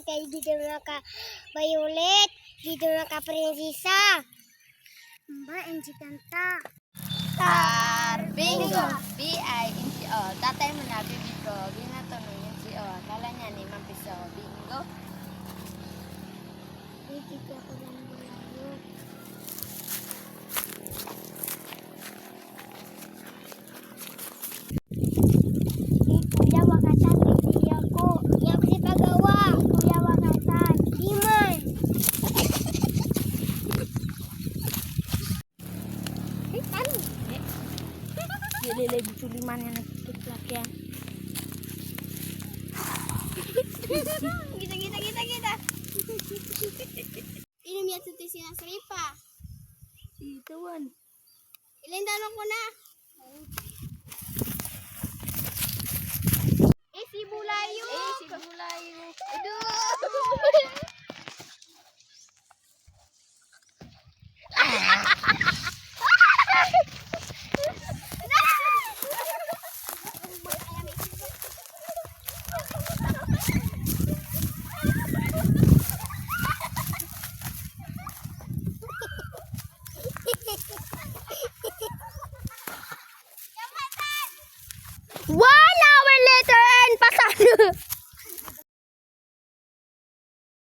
Tayo dito na ka Violet. Dito na ka Prinsesa. Ba, NG kanta. Bingo! B-I-N-G-O. Tatay mo na, bibi ko. Ginatanong yung si O. Kala niya ni Mampiso. Bingo. Dito ako lang bulayo. Kuya Wakasan, hindi ako. Hindi ako si Pagawa. Kuya Wakasan. Di man. Ano? Lilay butuliman yan nagtutuklak yan. Kita. Inom yan sa sinasripa. Itawan. Ilan tanong ko na? Si Bulayo. Si Bulayo. Aduh! Wala, letter N pa sana.